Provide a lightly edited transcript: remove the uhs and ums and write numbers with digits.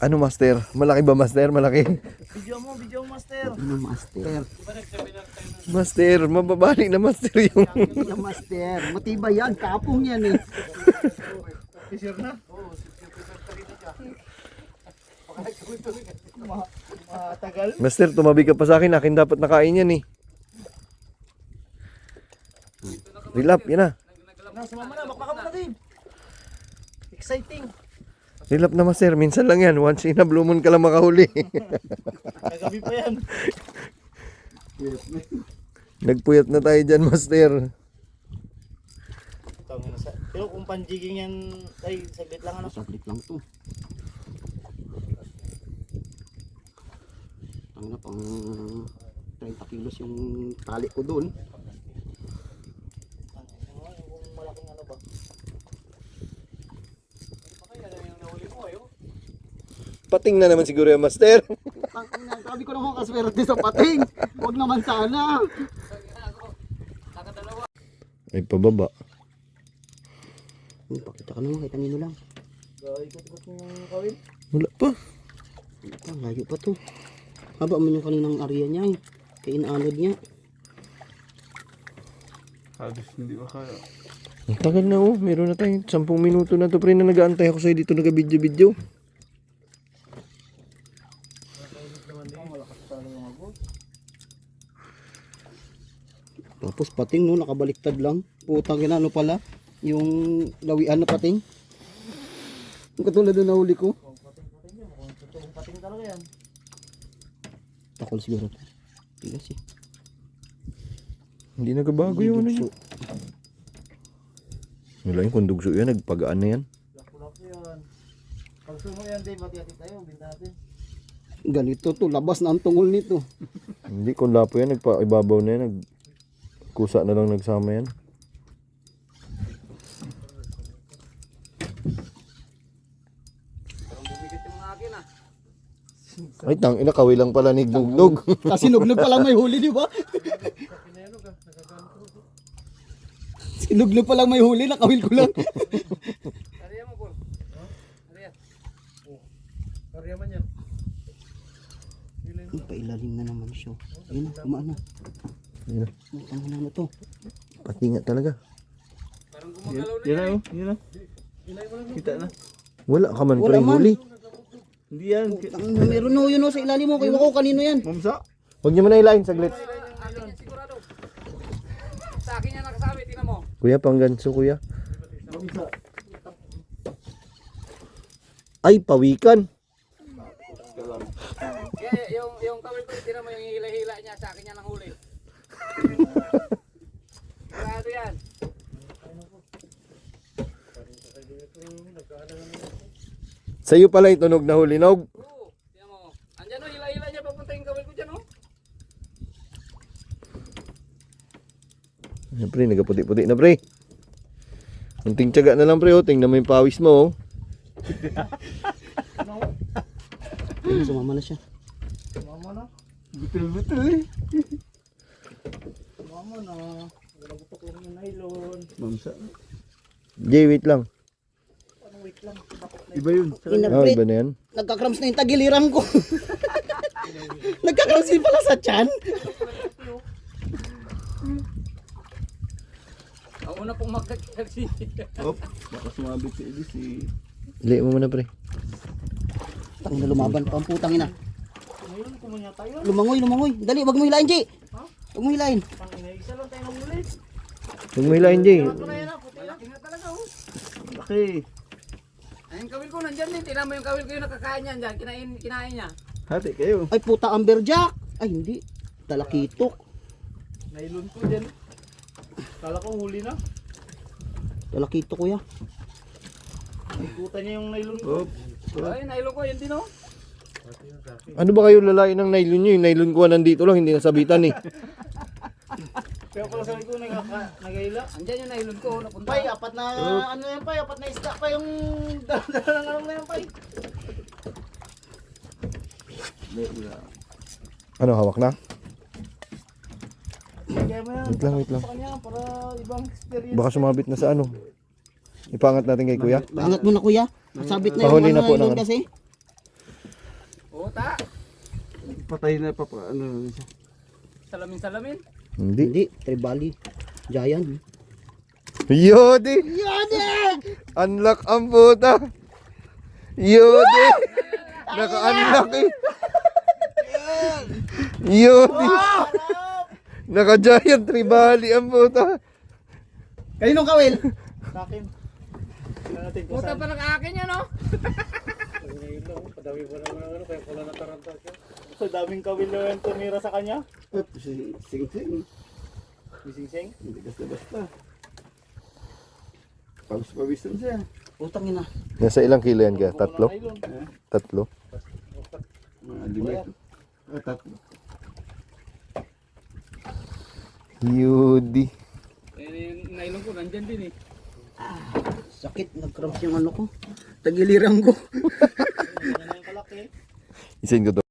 Ano master? Malaki ba master? Malaki? Video mo master. Ano master? Master, mababali na master yung... Ano master? Matibay yan, kapong yan eh. Fisher na. Matagal. Master, tumabi ka pa sa akin. Akin dapat nakain yan eh. Rilap, yan na. Sumama na, bakbaka mo na din. Exciting. Rilap na master. Minsan lang yan. Once in a blue moon ka lang makahuli. Nagabi pa yan. Nagpuyat na tayo dyan master. Pero kung panjiging yan, ay saglit lang ano. Saglit lang to. Tangina pang 30 kilos yung tali ko doon. Yung malaking ano ba? Pating na naman siguro yung master. Tangina, sabi ko naman kaswerte sa pating. Huwag naman sana. Ay, pababa. Pakita ka naman, kahit kanino lang. Ikot-ikot yung kawin. Wala pa. Layo pa to. Haba man yung kaninang area niya eh. Kaya inaanod niya. Halos hindi ba kaya? Ang tagal na oh. Meron na tayo. 10 minuto na to pre na nag-aantay ako sa'yo dito nag-video-video. Tapos pating no, nakabaliktad lang. Putang ina, ano pala? Yung lawian na pating. Yung katulad na nahuli ko. Pating talaga yan. Takol siguro. Tigas eh. Hindi nagbabago yung ano yun. Wala yung kundugso yan. Nagpagaan na yan. Lapo-lapo yan. Pag sumo yan, Dave, hati-hati tayo. Binta natin. Ganito to, labas na ang tungol nito. Hindi, kung lapo yan. Nagpaibabaw na yan. Kusa na lang nagsama yan. Ay, tang ina, kawi lang pala ni Gnugnog. Kasi nugnug pa lang may huli, di ba? Sinugnog pa lang may huli, nakawil ko lang. Karya mo, Paul. Karya. Karya man yan. Pailalim na naman siya. Ayun na, kumaan na. Ayun na. Ang na to. Patinga talaga. Yan na oh, yan na. Kita na. Wala ka man Wala pre man. huli. Hindi yan. Meron no, yun no, sa ilalim mo. Kaya ko kanino yan. Mamsa. Huwag niyo mo na ilahin saglit. Sigurado. Sa akin yan nakasabi, tingnan mo. Kuya, pangganso kuya. Ay, pawikan. Kaya yung kawil ko, tingnan mo yung hila-hila niya, sa akin yan ang huli. Sigurado yan. Sa'yo pala yung tunog na huli, Nog. Oo, tingnan mo. Andyan o, hila-hila niya, papunta yung kawil ko dyan o. Ayan, pre, nagaputi-puti na pre. Munting tiyaga na lang pre, oh. Tingnan mo yung pawis mo, oh. Ayun, sumama na siya. Mama na. Betul-betul eh. Mama na. Wala ko pa kung yung nylon. Mamsa. Jay, wait lang. Ano, wait lang. Iba yun. Oh, Inaprit. iba na yan. Nagkakrams na yung tagiliran ko. Nagkakrams din pala sa tiyan. Ang una pong magkakasi. Hop. Baka sumabit si Edis eh. Ili mo muna pre. Tang na lumaban pa ang putang ina. Ngayon, kumunya tayo. Lumangoy, lumangoy. Dali, wag mo hilain, G. Wag mo hilain. Pangina, isa lang tayo ng ulit. Huwag mo hilahin, Jay. Ito na yan ah, puti lang. Tingnan talaga o. Laki. Ay, yung kawil ko nandyan din. Tingnan mo yung kawil ko yung nakakain yan dyan. Kinain niya. Hati kayo. Ay puta, amberjack. Ay hindi. Talakitok. Nylon ko dyan. Kala ko huli na. Talakitok kuya. Ikutan niya yung nylon ko. Hop. Ay, nailo ko. Yan din o. Ano ba kayo lalain ng nylon nyo? Yung nylon ko nandito lang, hindi nasabitan eh. Kaya pala sabi ko, nagahila. Andyan yung nailon ko. Napunta. Pay, apat na, ano yan pay, apat na isda pa yung dala ng ano na yan pay. Ano, hawak na? Kaya mo yan, Wait lang, wait lang. sa kanya para ibang experience. Baka sumabit na sa ano. Ipangat natin kay kuya. Angat mo na kuya. Sabit na Pahuli yung na po nylon ng ano. kasi. Buta. Patay na pa ano siya. Salamin-salamin. Hindi. Hindi, tribali. Giant. Yodi! Unlock ang puta! Yodi! Naka-unlock eh! Yodi! Naka-giant tribali ang puta! Kaninong kawil? Sa akin. Tingnan natin kung Buta saan. pa lang akin yan, oh. Padami pa naman ano, kaya pala nataranta siya. So daming kawil na yung tumira sa kanya. Sing-sing. Bising-sing. Hindi basta-basta. Pawis-pawisan siya. Putang ina. Nasa ilang kilo yan ka? Tatlo? Tatlo? Mga limit. Tatlo. Yodi! Yung nylon ko, nandyan din eh. Sakit, nag-cramps yung ano ko. Tagiliran ko. Yan ang kalaki. Isin ko to.